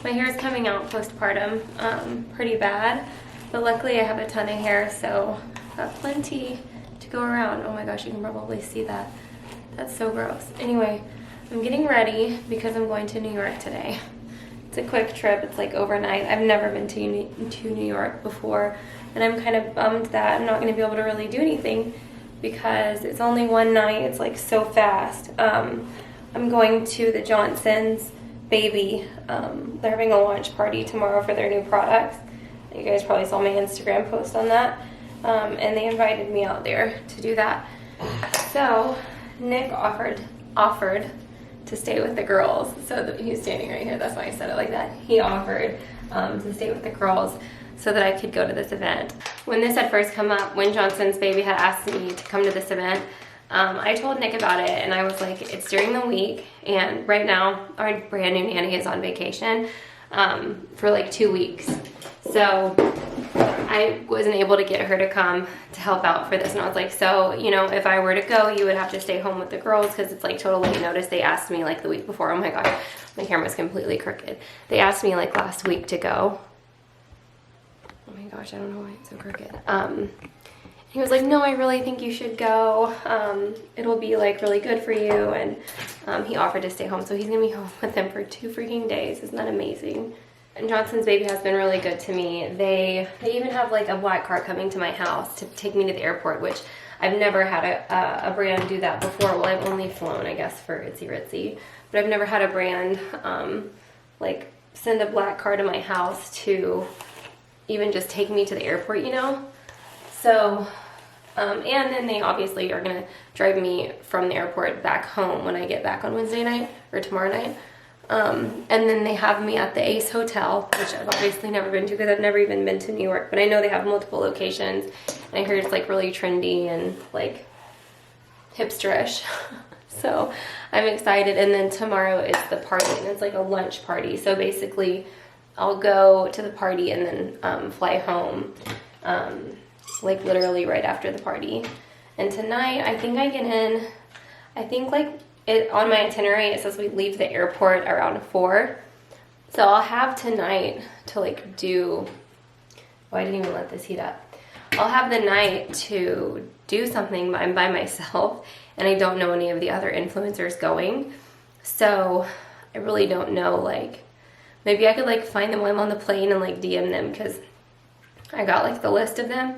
My hair is coming out postpartum pretty bad, but luckily I have a ton of hair, so I've got plenty to go around. Oh my gosh, you can probably see that. That's so gross. Anyway, I'm getting ready because I'm going to New York today. It's a quick trip. It's like overnight. I've never been to New York before, and I'm kind of bummed that I'm not going to be able to really do anything because it's only one night. It's like so fast. I'm going to the Johnson's baby. They're having a launch party tomorrow for their new products. You guys probably saw my Instagram post on that. And they invited me out there to do that. So Nick offered to stay with the girls. So he's standing right here. That's why I said it like that. He offered to stay with the girls so that I could go to this event. When this had first come up, when Johnson's baby had asked me to come to this event, I told Nick about it, and I was like, it's during the week, and right now our brand new nanny is on vacation for like 2 weeks. So I wasn't able to get her to come to help out for this, and I was like, so, you know, if I were to go, you would have to stay home with the girls, because it's like total late notice. They asked me like the week before. Oh my gosh, my camera's completely crooked. They asked me like last week to go. Oh my gosh, I don't know why it's so crooked. He was like, no, I really think you should go. It'll be like really good for you. And he offered to stay home. So he's gonna be home with them for 2 freaking days. Isn't that amazing? And Johnson's baby has been really good to me. They even have like a black cart coming to my house to take me to the airport, which I've never had a brand do that before. Well, I've only flown, I guess, for Itsy Ritzy. But I've never had a brand like send a black car to my house to even just take me to the airport, you know? So, and then they obviously are gonna drive me from the airport back home when I get back on Wednesday night or tomorrow night. And then they have me at the Ace Hotel, which I've obviously never been to because I've never even been to New York, but I know they have multiple locations, and I heard it's like really trendy and like hipsterish. So I'm excited. And then tomorrow is the party, and it's like a lunch party. So basically I'll go to the party and then fly home, like literally right after the party. And tonight I think I get in, I think like on my itinerary it says we leave the airport around 4. So I'll have tonight to like do, oh, I didn't even let this heat up. I'll have the night to do something. I'm by myself and I don't know any of the other influencers going. So I really don't know, like maybe I could like find them while I'm on the plane and like DM them, because I got like the list of them.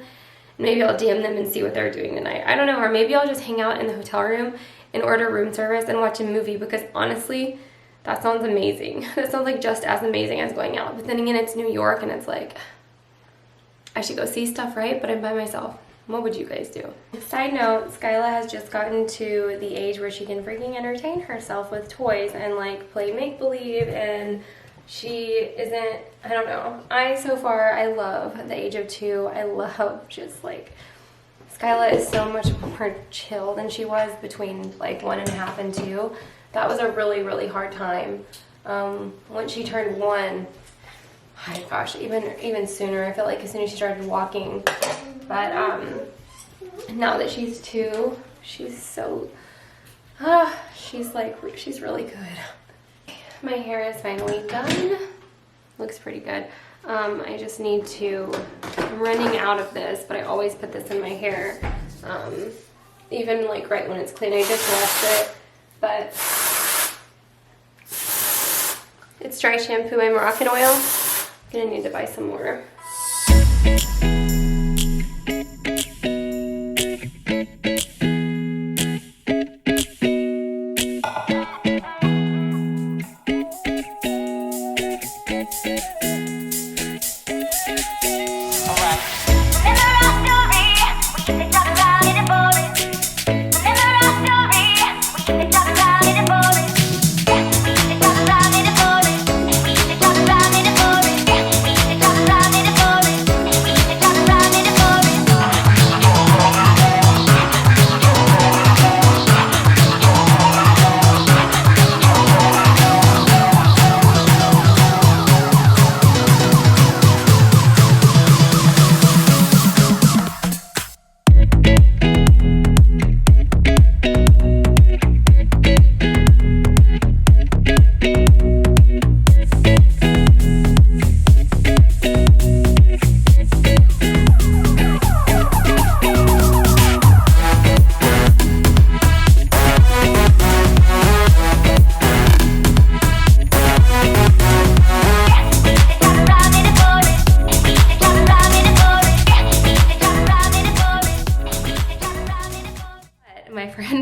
Maybe I'll DM them and see what they're doing tonight. I don't know, or maybe I'll just hang out in the hotel room and order room service and watch a movie, because honestly, that sounds amazing. That sounds like just as amazing as going out. But then again, it's New York and it's like, I should go see stuff, right? But I'm by myself. What would you guys do? Side note, Skyla has just gotten to the age where she can freaking entertain herself with toys and like play make-believe, and she isn't, I don't know. So far, I love the age of 2. I love just like, Skyla is so much more chill than she was between like 1.5 and 2. That was a really, really hard time. Once she turned 1, oh gosh, even sooner. I felt like as soon as she started walking. But now that she's 2, she's so, she's really good. My hair is finally done. Looks pretty good. I just need to, I'm running out of this, but I always put this in my hair. Even like right when it's clean, I just washed it, but it's dry shampoo and Moroccan oil. I'm gonna need to buy some more.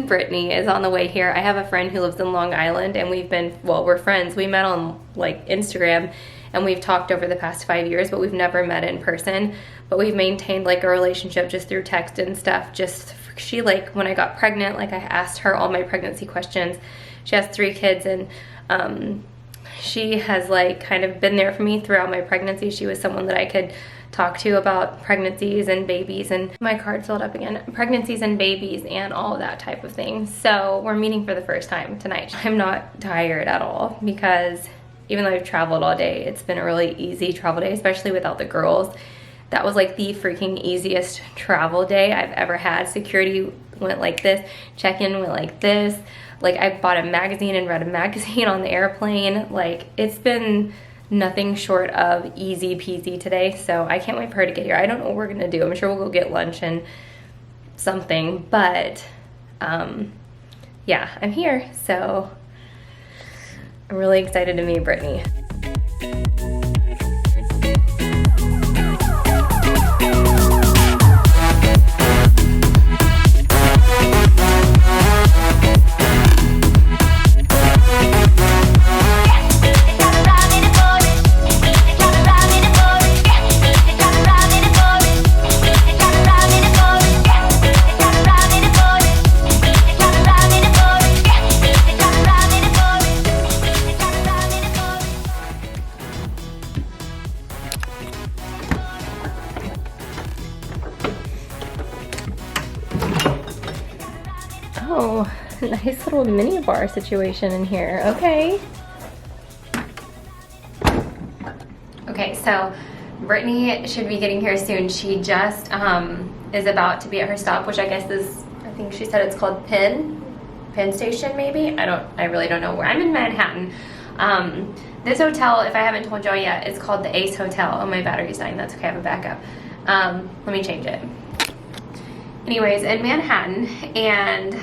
Brittany is on the way here. I have a friend who lives in Long Island, and we're friends. We met on like Instagram, and we've talked over the past 5 years, but we've never met in person. But we've maintained like a relationship just through text and stuff. She, like, when I got pregnant, like, I asked her all my pregnancy questions. She has 3 kids, and she has like kind of been there for me throughout my pregnancy. She was someone that I could talk to about pregnancies and babies, and my card filled up again. Pregnancies and babies and all of that type of thing. So we're meeting for the first time tonight. I'm not tired at all because even though I've traveled all day, it's been a really easy travel day, especially without the girls. That was like the freaking easiest travel day I've ever had. Security went like this, check-in went like this. Like, I bought a magazine and read a magazine on the airplane. Like, it's been nothing short of easy peasy today. So I can't wait for her to get here. I don't know what we're gonna do. I'm sure we'll go get lunch and something, but yeah, I'm here. So I'm really excited to meet Brittany. Oh, nice little mini bar situation in here. Okay. Okay, so Brittany should be getting here soon. She just is about to be at her stop, which I guess is, I think she said it's called Penn Station maybe? I really don't know where. I'm in Manhattan. This hotel, if I haven't told y'all yet, it's called the Ace Hotel. Oh, my battery's dying. That's okay, I have a backup. Let me change it. Anyways, in Manhattan, and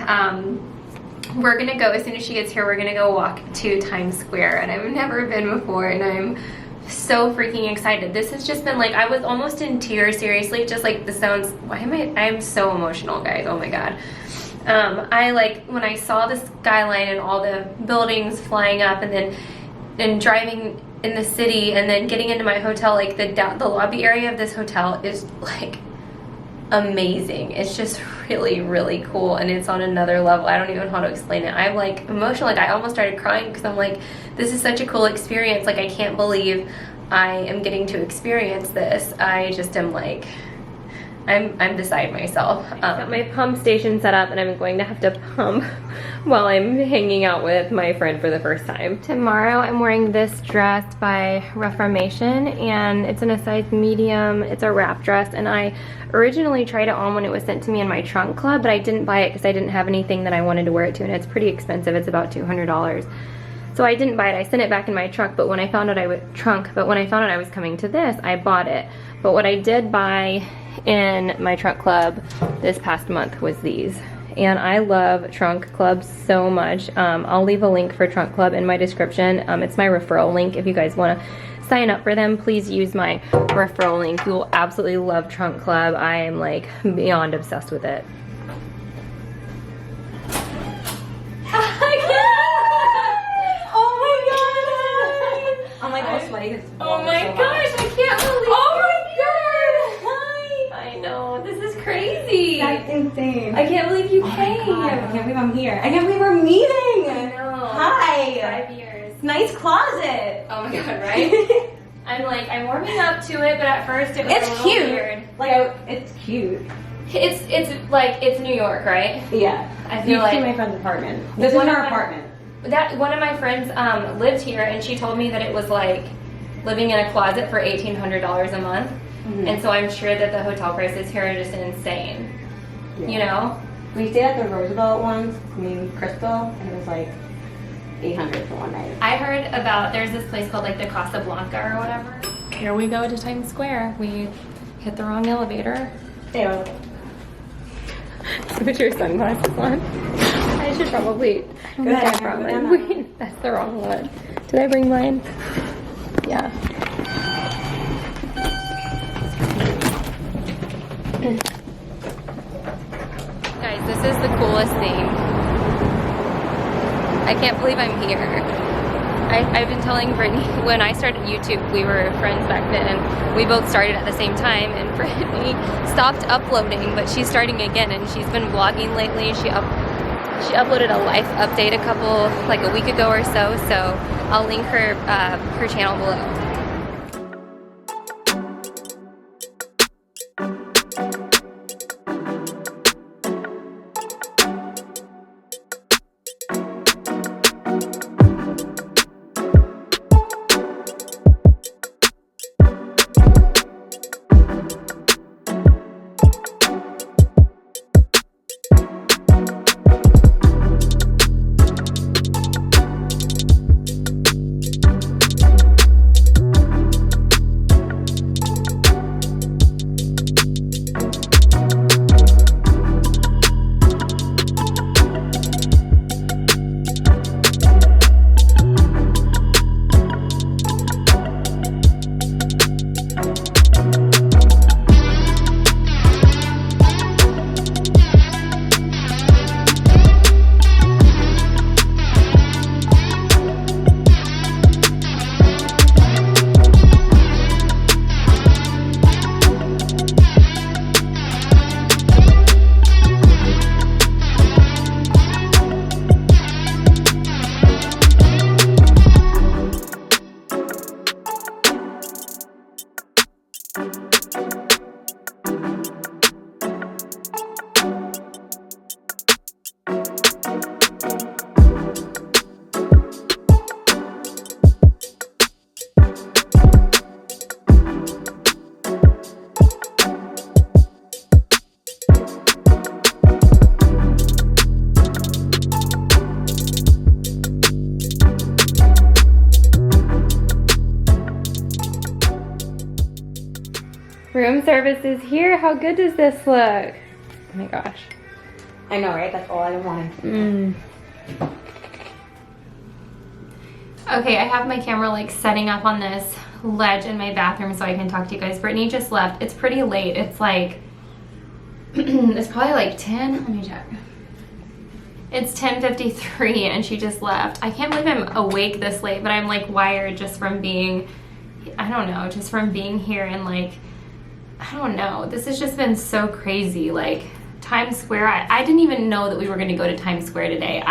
we're gonna go, as soon as she gets here, we're gonna go walk to Times Square, and I've never been before, and I'm so freaking excited. This has just been like, I was almost in tears, seriously, just like the sounds. I'm so emotional, guys, oh my god. I like, when I saw the skyline and all the buildings flying up, and driving in the city, and then getting into my hotel, like the lobby area of this hotel is like amazing. It's just really, really cool, and it's on another level. I don't even know how to explain it. I'm like emotional. Like, I almost started crying because I'm like, this is such a cool experience. Like, I can't believe I am getting to experience this. I just am like, I'm beside myself. Got my pump station set up, and I'm going to have to pump while I'm hanging out with my friend for the first time. Tomorrow I'm wearing this dress by Reformation, and it's in a size medium. It's a wrap dress, and I originally tried it on when it was sent to me in my trunk club, but I didn't buy it because I didn't have anything that I wanted to wear it to, and it's pretty expensive. It's about $200. So I didn't buy it. I sent it back in my trunk, but when I found out I was coming to this, I bought it. But what I did buy in my trunk club this past month was these, and I love trunk clubs so much. I'll leave a link for trunk club in my description. It's my referral link. If you guys want to sign up for them, please use my referral link. You will absolutely love trunk club. I am like beyond obsessed with it. I'm like all sweaty. Oh my gosh, I can't believe. Oh my god! Hi! I know, this is crazy. That's insane. I can't believe you came. God, I can't believe I'm here. I can't believe we're meeting. I know. Hi. 5 years. Nice closet. Oh my god, right? I'm warming up to it, but at first it was a little weird. Like, it's cute. It's like, it's New York, right? Yeah. I feel like my friend's apartment. This is our apartment. One of my friends lived here, and she told me that it was like living in a closet for $1,800 a month. Mm-hmm. And so I'm sure that the hotel prices here are just insane. Yeah. You know? We stayed at the Roosevelt once, Crystal, and it was like $800 for one night. I heard about, there's this place called like the Casablanca or whatever. Here we go to Times Square. We hit the wrong elevator. Yeah. Put your sunglasses on. I should probably. Go ahead. I brought mine. That's the wrong one. Did I bring mine? Yeah. Guys, this is the coolest thing. I can't believe I'm here. I've been telling Brittany, when I started YouTube, we were friends back then, and we both started at the same time, and Brittany stopped uploading, but she's starting again, and she's been vlogging lately. She uploaded a life update like a week ago or so, so I'll link her channel below. Room service is here. How good does this look? Oh my gosh. I know, right? That's all I wanted. Okay, I have my camera like setting up on this ledge in my bathroom so I can talk to you guys. Brittany just left. It's pretty late. It's like, it's probably like 10. Let me check. It's 10:53 and she just left. I can't believe I'm awake this late, but I'm like wired just from being, I don't know, just from being here and like, I don't know. This has just been so crazy. Like Times Square, I didn't even know that we were going to go to Times Square today.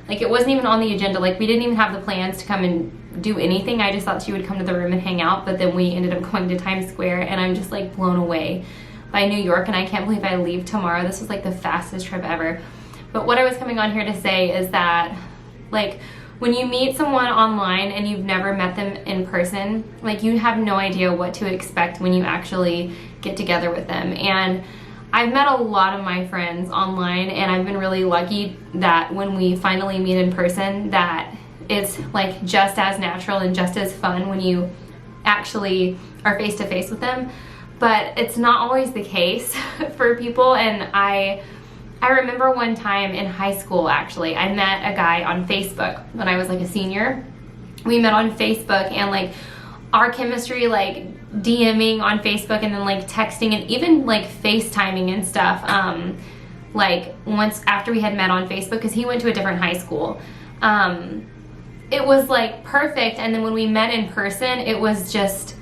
Like it wasn't even on the agenda. Like we didn't even have the plans to come and do anything. I just thought she would come to the room and hang out, but then we ended up going to Times Square and I'm just like blown away by New York and I can't believe I leave tomorrow. This was like the fastest trip ever. But what I was coming on here to say is that like when you meet someone online and you've never met them in person, like you have no idea what to expect when you actually get together with them. And I've met a lot of my friends online and I've been really lucky that when we finally meet in person that it's like just as natural and just as fun when you actually are face to face with them. But it's not always the case for people. And I remember one time in high school, actually, I met a guy on Facebook when I was like a senior. We met on Facebook and like our chemistry, like DMing on Facebook and then like texting and even like FaceTiming and stuff. Like once after we had met on Facebook, because he went to a different high school, it was like perfect. And then when we met in person, it was just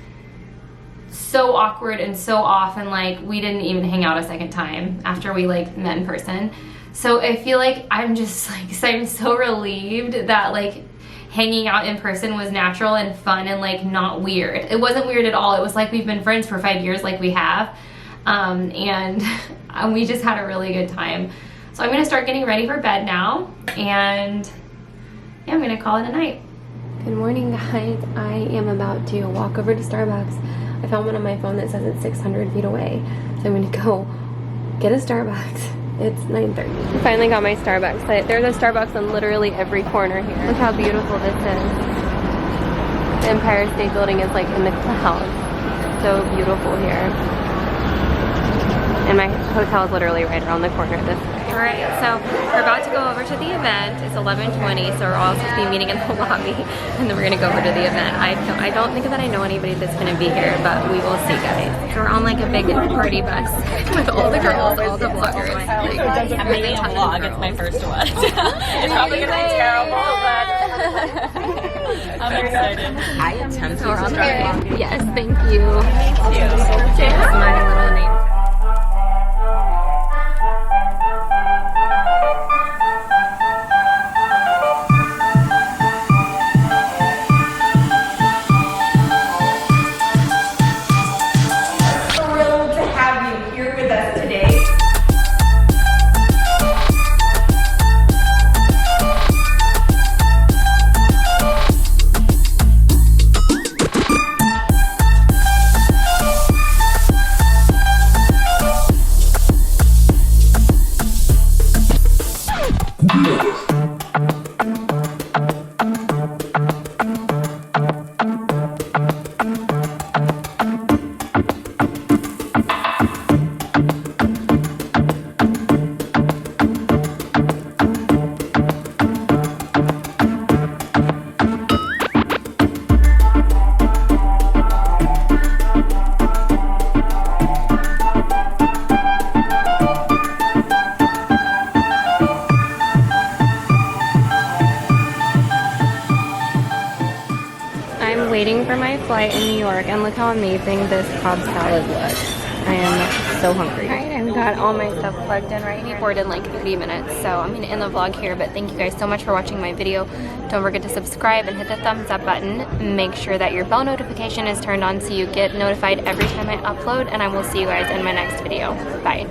so awkward and so off, and like we didn't even hang out a second time after we like met in person. So I feel like I'm just like, I'm so relieved that like hanging out in person was natural and fun and like not weird. It wasn't weird at all. It was like we've been friends for 5 years like we have, and we just had a really good time. So I'm gonna start getting ready for bed now, and yeah, I'm gonna call it a night. Good morning, guys. I am about to walk over to Starbucks. I found one on my phone that says it's 600 feet away, so I'm gonna go get a Starbucks. It's 9:30. I finally got my Starbucks. There's a Starbucks on literally every corner here. Look how beautiful this is. The Empire State Building is like in the clouds. So beautiful here. And my hotel is literally right around the corner this way. Alright, so we're about to go over to the event. It's 11:20, so we're all supposed to be meeting in the lobby, and then we're gonna go over to the event. I don't think that I know anybody that's gonna be here, but we will see, guys. So we're on like a big party bus with all the girls, all the vloggers. Like, I'm making a vlog. It's my first one. It's probably gonna be terrible, but I'm excited. I attempt to drive. Yes, thank you. Here's my little name. Thrilled to have you here with us today. I'm waiting for my flight in New York, and look how amazing this Cobb salad looks. I am so hungry. Alright, I've got all my stuff plugged in right here. Board in like 30 minutes, so I'm gonna end the vlog here, but thank you guys so much for watching my video. Don't forget to subscribe and hit the thumbs up button. Make sure that your bell notification is turned on so you get notified every time I upload, and I will see you guys in my next video. Bye.